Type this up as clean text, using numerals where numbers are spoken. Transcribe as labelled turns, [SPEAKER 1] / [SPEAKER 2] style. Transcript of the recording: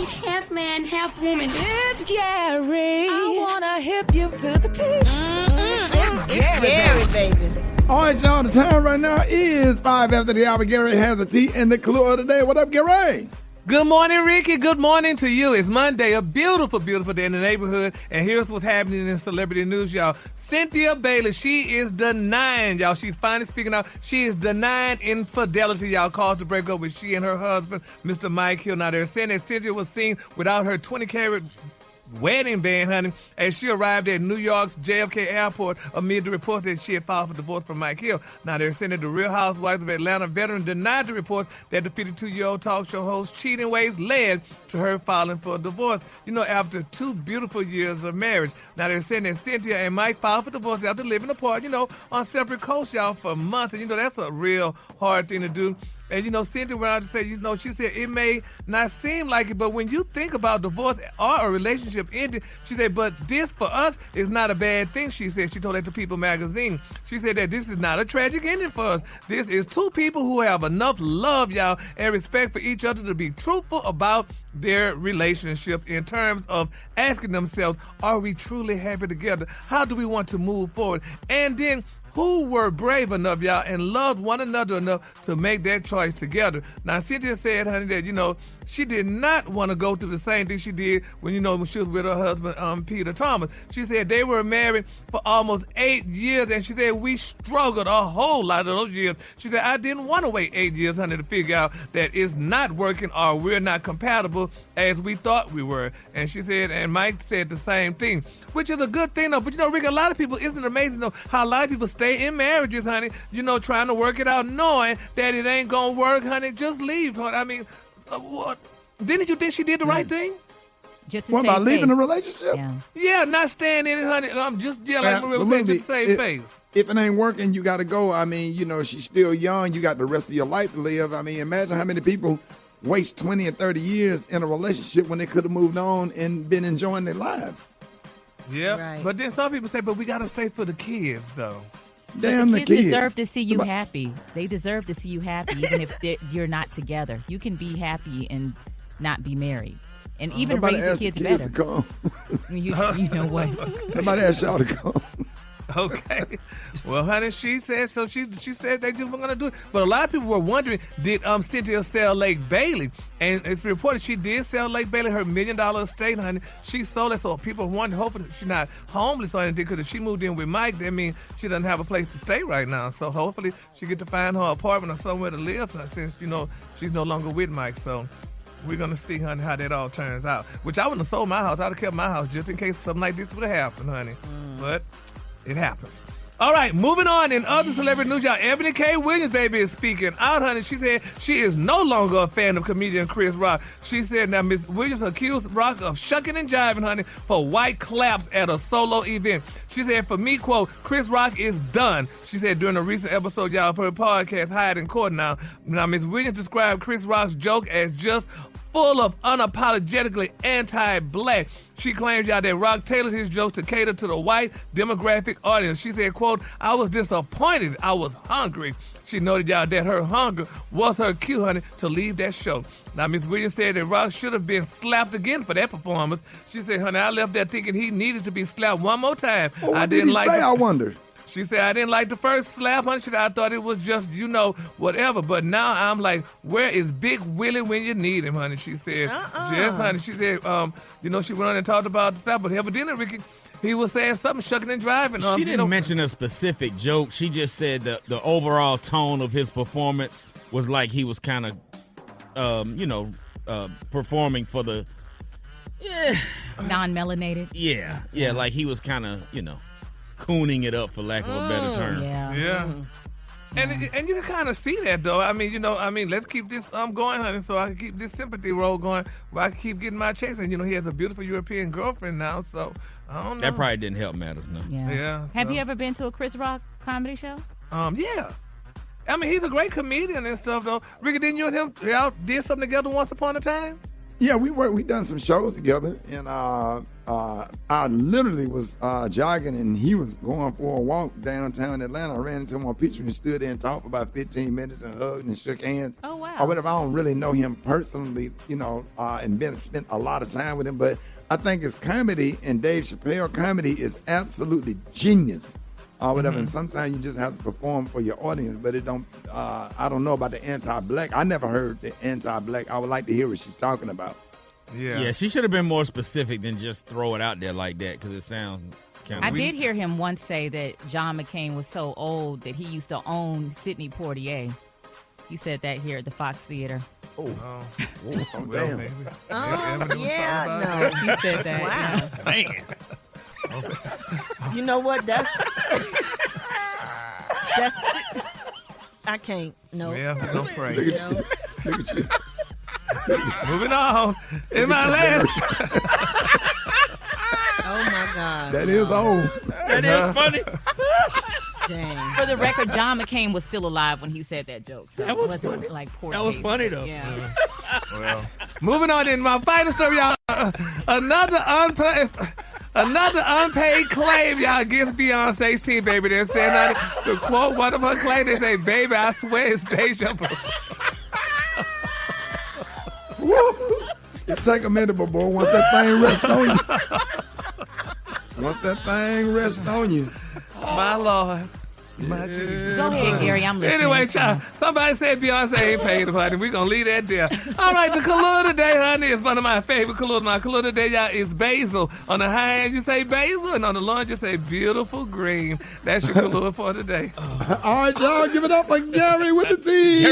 [SPEAKER 1] He's half man, half woman.
[SPEAKER 2] It's Gary. I wanna hip you to the T.
[SPEAKER 3] It's Gary, baby.
[SPEAKER 4] All right, y'all, the time right now is 5 after the hour. Gary has the tea and the clue of the day. What up, Gary?
[SPEAKER 5] Good morning, Ricky. Good morning to you. It's Monday, a beautiful, beautiful day in the neighborhood. And here's what's happening in celebrity news, y'all. Cynthia Bailey, she is denying, y'all. She's finally speaking out. She is denying infidelity, y'all. Caused to break up with she and her husband, Mr. Mike Hill. Now, they're saying that Cynthia was seen without her 20-carat wedding band, honey, as she arrived at New York's JFK Airport amid the reports that she had filed for divorce from Mike Hill. Now, they're saying that the Real Housewives of Atlanta veteran denied the reports that the 52-year-old talk show host's cheating ways led to her filing for divorce, after 2 beautiful years of marriage. Now, they're saying that Cynthia and Mike filed for divorce after living apart, on separate coasts, y'all, for months. And, that's a real hard thing to do. And, Cynthia went out to say, she said it may not seem like it, but when you think about divorce or a relationship ending, she said, but this for us is not a bad thing, she said. She told that to People magazine. She said that this is not a tragic ending for us. This is 2 people who have enough love, y'all, and respect for each other to be truthful about their relationship in terms of asking themselves, are we truly happy together? How do we want to move forward? And then, who were brave enough, y'all, and loved one another enough to make that choice together. Now, Cynthia said, honey, that, she did not want to go through the same thing she did when she was with her husband, Peter Thomas. She said they were married for almost 8 years, and she said we struggled a whole lot of those years. She said, I didn't want to wait 8 years, honey, to figure out that it's not working or we're not compatible as we thought we were. And she said, and Mike said the same thing, which is a good thing, though. But, Rick, a lot of people, isn't it amazing, though, how a lot of people stay in marriages, honey, trying to work it out, knowing that it ain't going to work, honey, just leave, honey. I mean, what? Didn't you think she did the right thing?
[SPEAKER 2] Just to
[SPEAKER 4] what about leaving the relationship?
[SPEAKER 5] Yeah, not staying in it, honey. Like Maria was saying, just save face.
[SPEAKER 4] If it ain't working, you got to go. I mean, she's still young. You got the rest of your life to live. I mean, imagine how many people waste 20 and 30 years in a relationship when they could have moved on and been enjoying their lives.
[SPEAKER 5] Yeah, right. But then some people say, but we got to stay for the kids, though.
[SPEAKER 2] Damn, the kids deserve to see you happy. They deserve to see you happy, even if you're not together. You can be happy and not be married. And even raise the kids better.
[SPEAKER 4] To come.
[SPEAKER 2] You know what?
[SPEAKER 4] Nobody asked y'all to come.
[SPEAKER 5] Okay. Well, honey, she said so. She said they just weren't gonna do it. But a lot of people were wondering, did Cynthia sell Lake Bailey? And it's been reported she did sell Lake Bailey her $1 million estate, honey. She sold it, so people wonder, hopefully she's not homeless or anything. Because if she moved in with Mike, that means she doesn't have a place to stay right now. So hopefully she get to find her apartment or somewhere to live since she's no longer with Mike. So we're going to see, honey, how that all turns out. Which I wouldn't have sold my house. I'd have kept my house just in case something like this would have happened, honey. But it happens. All right, moving on in other celebrity news, y'all. Ebony K. Williams, baby, is speaking out, honey. She said she is no longer a fan of comedian Chris Rock. She said now Miss Williams accused Rock of shucking and jiving, honey, for white claps at a solo event. She said, for me, quote, Chris Rock is done. She said during a recent episode, y'all, of her podcast, Hired in Court now. Now, Miss Williams described Chris Rock's joke as just full of unapologetically anti-black. She claims, y'all, that Rock tailored his jokes to cater to the white demographic audience. She said, quote, I was disappointed. I was hungry. She noted, y'all, that her hunger was her cue, honey, to leave that show. Now, Miss Williams said that Rock should have been slapped again for that performance. She said, honey, I left there thinking he needed to be slapped one more time.
[SPEAKER 4] Well, what did he say, I wonder?
[SPEAKER 5] She said, I didn't like the first slap, honey. She said, I thought it was just, whatever. But now I'm like, where is Big Willie when you need him, honey? She said, yes, honey. She said, she went on and talked about the slap, but evidently, Ricky, he was saying something, shucking and driving.
[SPEAKER 6] She didn't mention a specific joke. She just said the overall tone of his performance was like he was kind of, performing for the,
[SPEAKER 2] non-melanated.
[SPEAKER 6] Yeah, like he was kind of, cooning it up, for lack of a better term.
[SPEAKER 5] Yeah. And you can kind of see that, though. I mean, let's keep this going, honey, so I can keep this sympathy role going where I can keep getting my checks. And, he has a beautiful European girlfriend now, so I don't know.
[SPEAKER 6] That probably didn't help matters, no.
[SPEAKER 5] Yeah.
[SPEAKER 2] Have you ever been to a Chris Rock comedy show?
[SPEAKER 5] Yeah. I mean, he's a great comedian and stuff, though. Ricky, didn't you and him, y'all did something together once upon a time?
[SPEAKER 4] Yeah, we done some shows together, and I literally was jogging, and he was going for a walk downtown Atlanta. I ran into him on Peachtree and stood there and talked for about 15 minutes and hugged and shook hands.
[SPEAKER 2] Oh, wow.
[SPEAKER 4] Or whatever. I don't really know him personally, and spent a lot of time with him, but I think his comedy and Dave Chappelle comedy is absolutely genius. Whatever. And sometimes you just have to perform for your audience, but it don't. I don't know about the anti-black. I never heard the anti-black. I would like to hear what she's talking about.
[SPEAKER 6] Yeah, she should have been more specific than just throw it out there like that because it sounds kind of.
[SPEAKER 2] I did hear him once say that John McCain was so old that he used to own Sidney Poitier. He said that here at the Fox Theater.
[SPEAKER 4] Oh,
[SPEAKER 5] Well,
[SPEAKER 4] damn.
[SPEAKER 5] maybe.
[SPEAKER 3] No.
[SPEAKER 2] He said that.
[SPEAKER 3] Wow.
[SPEAKER 5] Man.
[SPEAKER 3] You know what? That's I can't. No.
[SPEAKER 5] Yeah, no pray.
[SPEAKER 4] Look at you. Look at you.
[SPEAKER 5] Moving on. In my last.
[SPEAKER 3] Oh my God.
[SPEAKER 4] That is old.
[SPEAKER 6] That is funny.
[SPEAKER 3] Dang.
[SPEAKER 2] For the record, John McCain was still alive when he said that joke. So
[SPEAKER 6] That was
[SPEAKER 2] it wasn't
[SPEAKER 6] funny.
[SPEAKER 2] like poor
[SPEAKER 6] That was
[SPEAKER 2] David.
[SPEAKER 6] funny, though.
[SPEAKER 2] Yeah.
[SPEAKER 5] Well, moving on in my final story, y'all. Another unpaid claim, y'all, against Beyonce's team, baby. They're saying, to quote one of her claims, they say, baby, I swear it's deja vu.
[SPEAKER 4] It take a minute, but boy, once that thing rests on you.
[SPEAKER 5] My Lord. My Jesus.
[SPEAKER 2] Go ahead, Gary. I'm listening.
[SPEAKER 5] Anyway, child, somebody said Beyonce ain't paid the honey. We're going to leave that there. All right, the color today, honey, is one of my favorite colors. My color today, y'all, is basil. On the high end, you say basil, and on the low end, you say beautiful green. That's your color for today.
[SPEAKER 4] All right, y'all, give it up for Gary with the team.